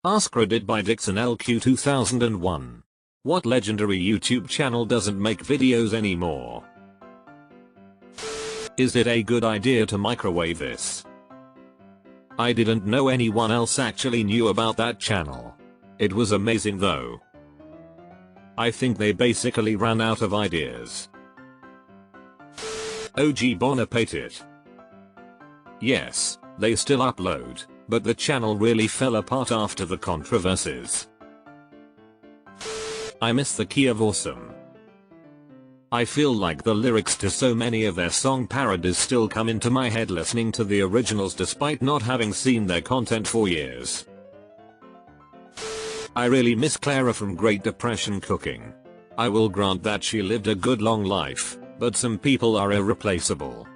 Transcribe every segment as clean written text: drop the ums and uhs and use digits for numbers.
AskReddit by Dixon LQ 2001. What legendary YouTube channel doesn't make videos anymore? Is it a good idea to microwave this? I didn't know anyone else actually knew about that channel. It was amazing though. I think they basically ran out of ideas. OG Bon Appetit. Yes, they still upload, but the channel really fell apart after the controversies. I miss the key of awesome. I feel like the lyrics to so many of their song parodies still come into my head listening to the originals despite not having seen their content for years. I really miss Clara from Great Depression cooking. I will grant that she lived a good long life, but some people are irreplaceable.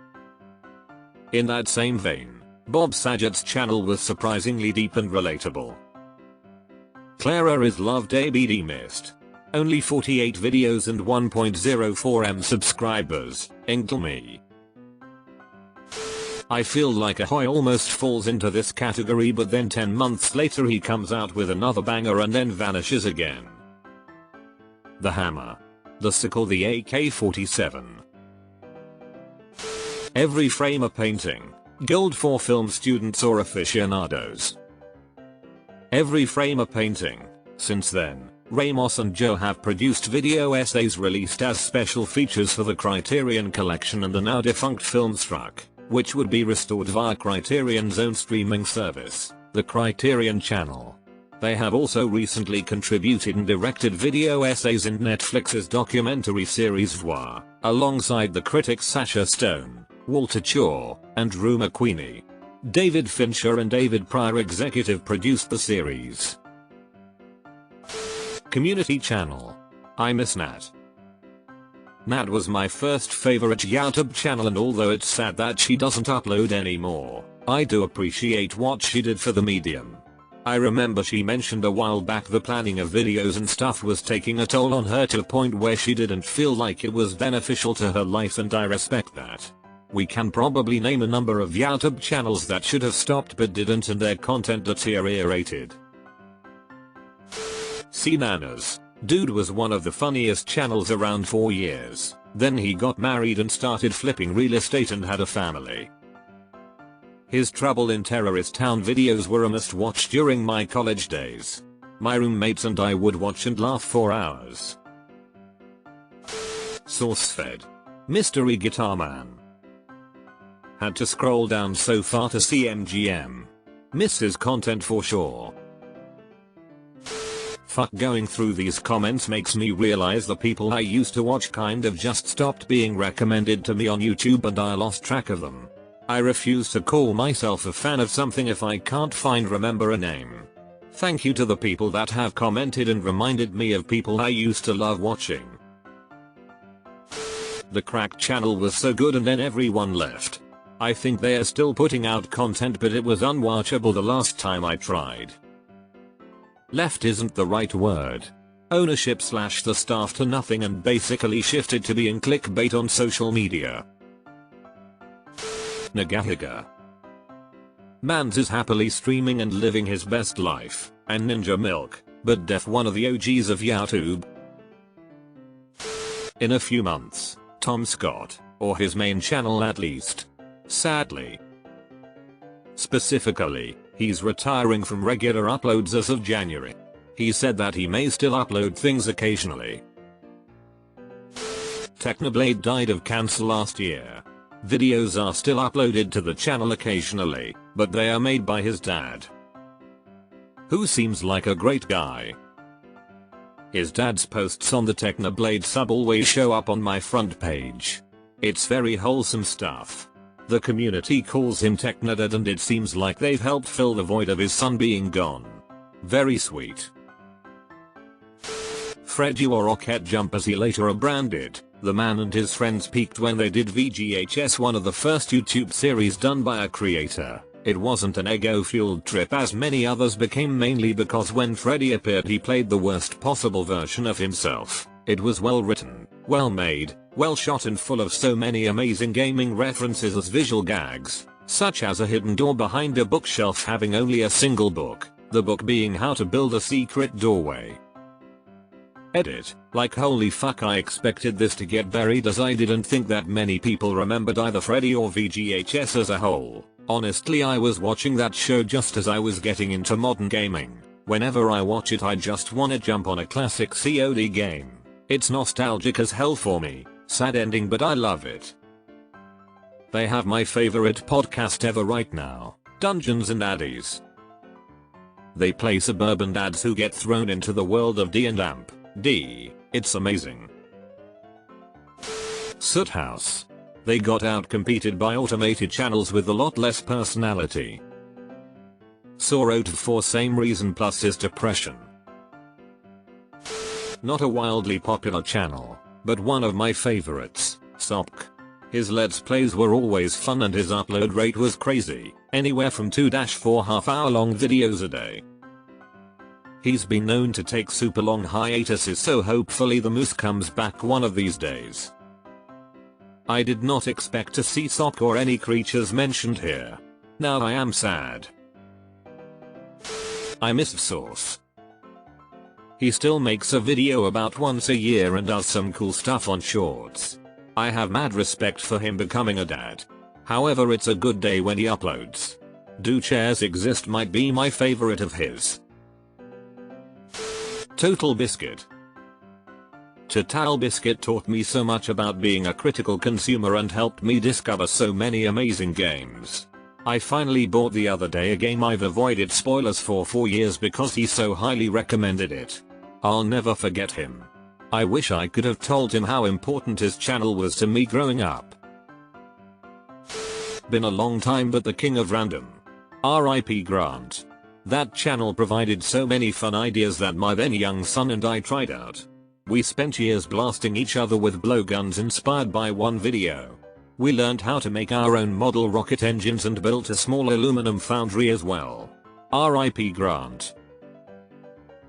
In that same vein, Bob Saget's channel was surprisingly deep and relatable. Clara is loved ABD missed. Only 48 videos and 1.04m subscribers, inkle me. I feel like Ahoy almost falls into this category, but then 10 months later he comes out with another banger and then vanishes again. The Hammer. The Sickle, the AK-47. Every frame a painting. Gold for film students or aficionados. Every frame a painting. Since then, Ramos and Joe have produced video essays released as special features for the Criterion Collection and the now defunct Filmstruck, which would be restored via Criterion's own streaming service, the Criterion Channel. They have also recently contributed and directed video essays in Netflix's documentary series Voir, alongside the critics Sasha Stone, Walter Chaw, and Rue McQueenie. David Fincher and David Pryor executive produced the series. Community channel. I miss Nat. Nat was my first favorite YouTube channel, and although it's sad that she doesn't upload anymore, I do appreciate what she did for the medium. I remember she mentioned a while back the planning of videos and stuff was taking a toll on her to a point where she didn't feel like it was beneficial to her life, and I respect that. We can probably name a number of YouTube channels that should have stopped but didn't, and their content deteriorated. C-Nanas. Dude was one of the funniest channels around for years, then he got married and started flipping real estate and had a family. His Trouble in Terrorist Town videos were a must watch during my college days. My roommates and I would watch and laugh for hours. SourceFed. Mystery Guitar Man. Had to scroll down so far to see MGM. Miss his content for sure. Fuck, going through these comments makes me realize the people I used to watch kind of just stopped being recommended to me on YouTube and I lost track of them. I refuse to call myself a fan of something if I can't remember a name. Thank you to the people that have commented and reminded me of people I used to love watching. The Crack channel was so good and then everyone left. I think they are still putting out content, but it was unwatchable the last time I tried. Left isn't the right word. Ownership slashed the staff to nothing and basically shifted to being clickbait on social media. Nagahiga. Mans is happily streaming and living his best life, and Ninja Milk, but def one of the OGs of YouTube. In a few months, Tom Scott, or his main channel at least. Sadly. Specifically, he's retiring from regular uploads as of January. He said that he may still upload things occasionally. Technoblade died of cancer last year. Videos are still uploaded to the channel occasionally, but they are made by his dad, who seems like a great guy. His dad's posts on the Technoblade sub always show up on my front page. It's very wholesome stuff. The community calls him Technodad and it seems like they've helped fill the void of his son being gone. Very sweet. Freddy or Rocket Jump as he later rebranded. The man and his friends peaked when they did VGHS, one of the first YouTube series done by a creator. It wasn't an ego-fueled trip as many others became, mainly because when Freddy appeared he played the worst possible version of himself. It was well written, well made, well shot and full of so many amazing gaming references as visual gags, such as a hidden door behind a bookshelf having only a single book, The book being How to Build a Secret Doorway. Edit, like holy fuck, I expected this to get buried as I didn't think that many people remembered either Freddy or VGHS as a whole. Honestly, I was watching that show just as I was getting into modern gaming. Whenever I watch it I just wanna jump on a classic COD game. It's nostalgic as hell for me. Sad ending, but I love it. They have my favorite podcast ever right now, Dungeons and Daddies. They play suburban dads who get thrown into the world of D&D. It's amazing. Soot House. They got out-competed by automated channels with a lot less personality. Sorrow for same reason plus his depression. Not a wildly popular channel, but one of my favorites, Sopk. His let's plays were always fun and his upload rate was crazy, anywhere from 2-4 half-hour-long videos a day. He's been known to take super long hiatuses, so hopefully the moose comes back one of these days. I did not expect to see Sopk or any creatures mentioned here. Now I am sad. I miss Source. He still makes a video about once a year and does some cool stuff on shorts. I have mad respect for him becoming a dad. However, it's a good day when he uploads. Do Chairs Exist might be my favorite of his. Total Biscuit. Total Biscuit taught me so much about being a critical consumer and helped me discover so many amazing games. I finally bought the other day a game I've avoided spoilers for 4 years because he so highly recommended it. I'll never forget him. I wish I could have told him how important his channel was to me growing up. Been a long time, but the king of random. R.I.P. Grant. That channel provided so many fun ideas that my then young son and I tried out. We spent years blasting each other with blowguns inspired by one video. We learned how to make our own model rocket engines and built a small aluminum foundry as well. R.I.P. Grant.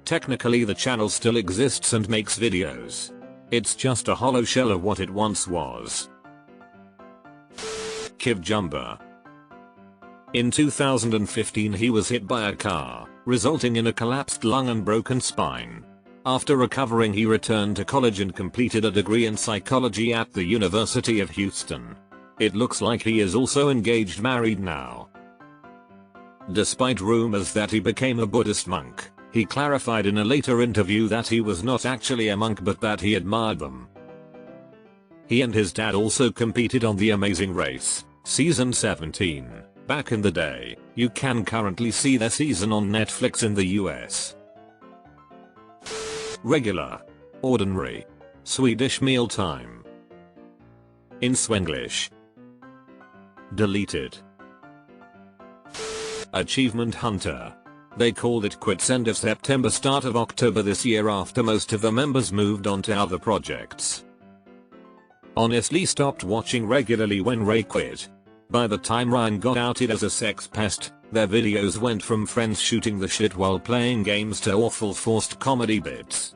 Technically the channel still exists and makes videos. It's just a hollow shell of what it once was. Kiv Jumba. In 2015 he was hit by a car, resulting in a collapsed lung and broken spine. After recovering he returned to college and completed a degree in psychology at the University of Houston. It looks like he is also engaged, married now. Despite rumors that he became a Buddhist monk, he clarified in a later interview that he was not actually a monk but that he admired them. He and his dad also competed on The Amazing Race, Season 17, back in the day. You can currently see their season on Netflix in the US. Regular. Ordinary. Swedish mealtime. In Swenglish. Deleted. Achievement Hunter. They called it quits end of September, start of October this year after most of the members moved on to other projects. Honestly stopped watching regularly when Ray quit. By the time Ryan got outed as a sex pest, their videos went from friends shooting the shit while playing games to awful forced comedy bits.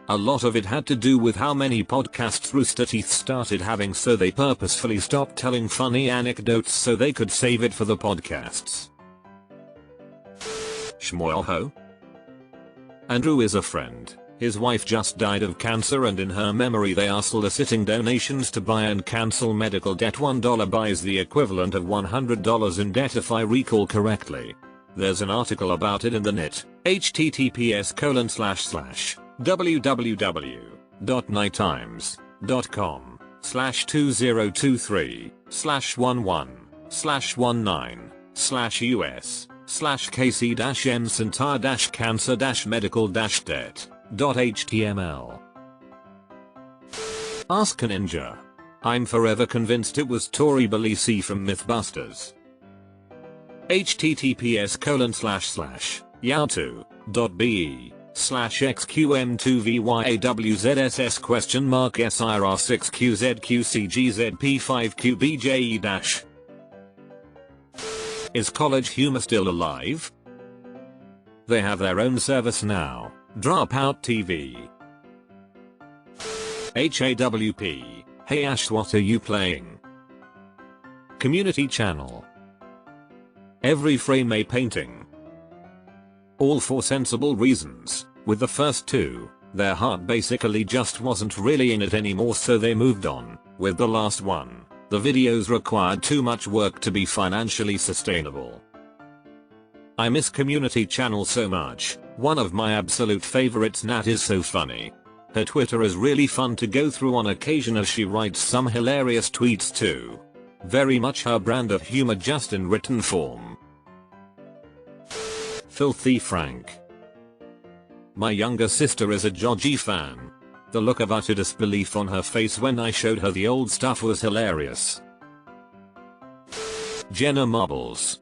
A lot of it had to do with how many podcasts Rooster Teeth started having, so they purposefully stopped telling funny anecdotes so they could save it for the podcasts. Shmoyho. Andrew is a friend. His wife just died of cancer and in her memory they are soliciting donations to buy and cancel medical debt. $1 buys the equivalent of $100 in debt if I recall correctly. There's an article about it in the net. https://www.nightimes.com/2023/11/slash cancer-medical-debt.html. Ask a Ninja. I'm forever convinced it was Tori Bellisi from Mythbusters. https://yahoo.be/xqm2vyawzs?sir6qzqcgzp5qbje- Is College Humor still alive? They have their own service now, Dropout TV. HAWP, hey Ash, what are you playing? Community channel. Every frame a painting. All for sensible reasons. With the first two, their heart basically just wasn't really in it anymore, so they moved on. With the last one, the videos required too much work to be financially sustainable. I miss community channel so much. One of my absolute favorites, Nat, is so funny. Her Twitter is really fun to go through on occasion as she writes some hilarious tweets too. Very much her brand of humor, just in written form. Filthy Frank. My younger sister is a Joji fan. The look of utter disbelief on her face when I showed her the old stuff was hilarious. Jenna Marbles.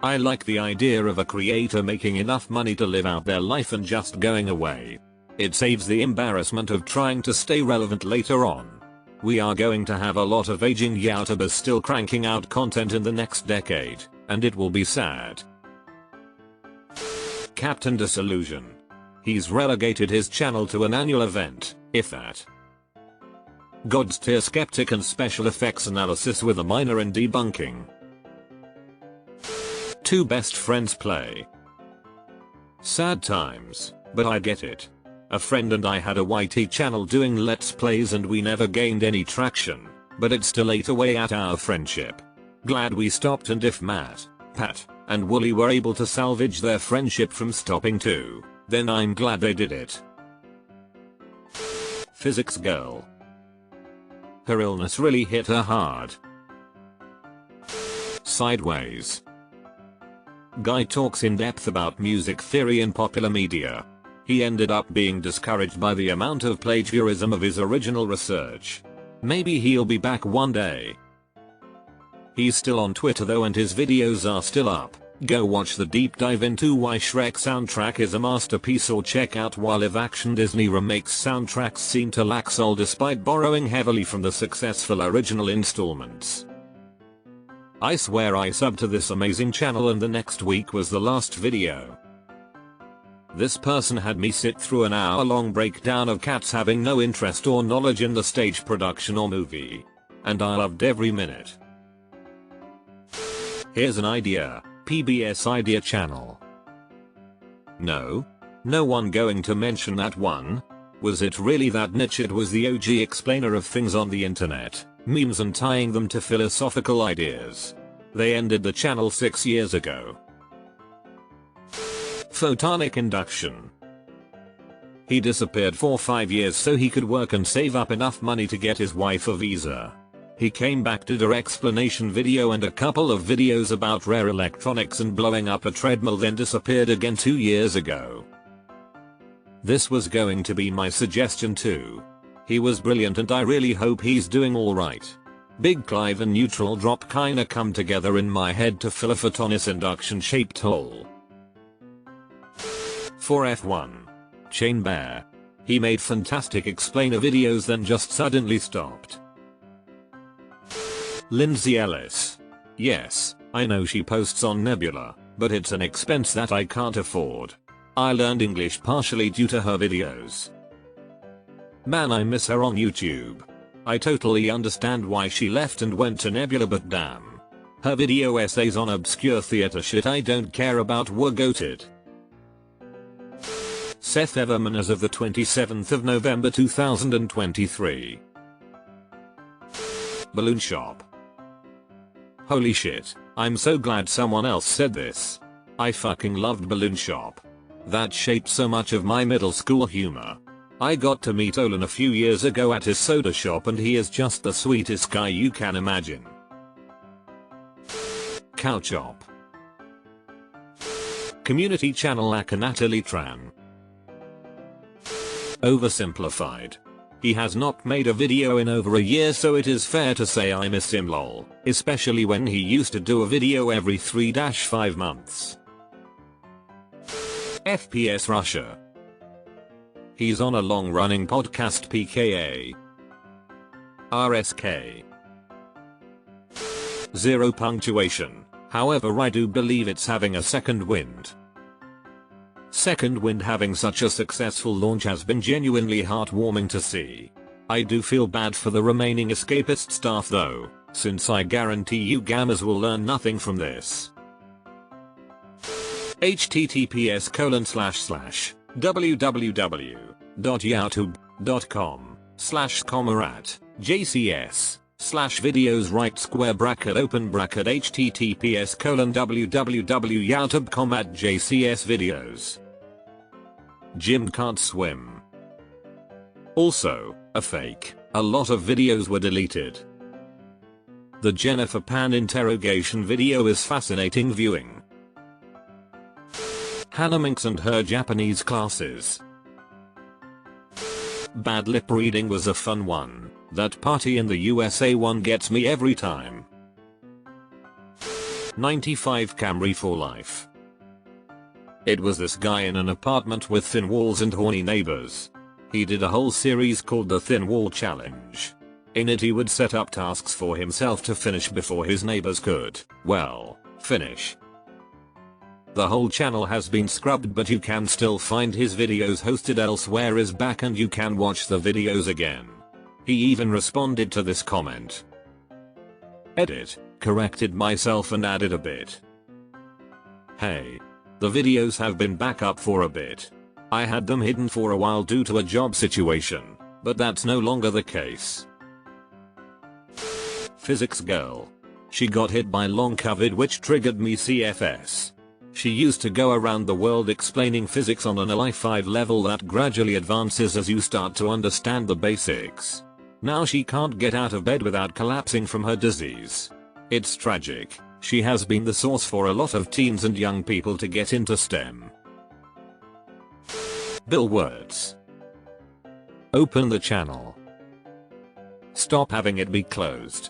I like the idea of a creator making enough money to live out their life and just going away. It saves the embarrassment of trying to stay relevant later on. We are going to have a lot of aging YouTubers still cranking out content in the next decade, and it will be sad. Captain Disillusion. He's relegated his channel to an annual event, if that. God's tier skeptic and special effects analysis with a minor in debunking. Two best friends play. Sad times, but I get it. A friend and I had a YT channel doing let's plays and we never gained any traction, but it still ate away at our friendship. Glad we stopped, and if Matt, Pat, and Wooly were able to salvage their friendship from stopping too, then I'm glad they did it. Physics Girl. Her illness really hit her hard. Sideways. Guy talks in depth about music theory in popular media. He ended up being discouraged by the amount of plagiarism of his original research. Maybe he'll be back one day. He's still on Twitter though, and his videos are still up. Go watch the deep dive into why Shrek soundtrack is a masterpiece, or check out why live-action Disney remakes soundtracks seem to lack soul despite borrowing heavily from the successful original installments. I swear I subbed to this amazing channel and the next week was the last video. This person had me sit through an hour-long breakdown of Cats having no interest or knowledge in the stage production or movie. And I loved every minute. Here's an idea. PBS Idea Channel. No one going to mention that one. Was it really that niche? It was the OG explainer of things on the internet, memes and tying them to philosophical ideas. They ended the channel 6 years ago. Photonic Induction. He disappeared for 5 years so he could work and save up enough money to get his wife a visa. He came back, did an explanation video and a couple of videos about rare electronics and blowing up a treadmill, then disappeared again 2 years ago. This was going to be my suggestion too. He was brilliant and I really hope he's doing alright. Big Clive and Neutral Drop kinda come together in my head to fill a photonic induction shaped hole. For F1. Chain Bear. He made fantastic explainer videos then just suddenly stopped. Lindsay Ellis. Yes, I know she posts on Nebula, but it's an expense that I can't afford. I learned English partially due to her videos. Man, I miss her on YouTube. I totally understand why she left and went to Nebula, but damn. Her video essays on obscure theater shit I don't care about were goated. Seth Everman as of the 27th of November 2023. Balloon Shop. Holy shit, I'm so glad someone else said this. I fucking loved Balloon Shop. That shaped so much of my middle school humor. I got to meet Olin a few years ago at his soda shop and he is just the sweetest guy you can imagine. Cow Chop. Community channel Natalie Tran. Oversimplified. He has not made a video in over a year, so it is fair to say I miss him lol, especially when he used to do a video every 3-5 months. FPS Russia. He's on a long-running podcast PKA. RSK. Zero punctuation, however I do believe it's having a second wind. Second Wind having such a successful launch has been genuinely heartwarming to see. I do feel bad for the remaining escapist staff though, since I guarantee you gamers will learn nothing from this. https://www.youtube.com/comrat/videos right square bracket open bracket https://www.youtube.com/jcsvideos. Jim can't swim. Also, a fake. A lot of videos were deleted. The Jennifer Pan interrogation video is fascinating viewing. Hannah Minx and her Japanese classes. Bad lip reading was a fun one. That party in the USA one gets me every time. 95 Camry for life. It was this guy in an apartment with thin walls and horny neighbors. He did a whole series called the Thin Wall Challenge. In it he would set up tasks for himself to finish before his neighbors could, well, finish. The whole channel has been scrubbed, but you can still find his videos hosted elsewhere is back and you can watch the videos again. He even responded to this comment. Edit, corrected myself and added a bit. Hey. The videos have been back up for a bit. I had them hidden for a while due to a job situation, but that's no longer the case. Physics girl. She got hit by long COVID which triggered me CFS. She used to go around the world explaining physics on an LI5 level that gradually advances as you start to understand the basics. Now she can't get out of bed without collapsing from her disease. It's tragic. She has been the source for a lot of teens and young people to get into STEM. Bill words. Open the channel. Stop having it be closed.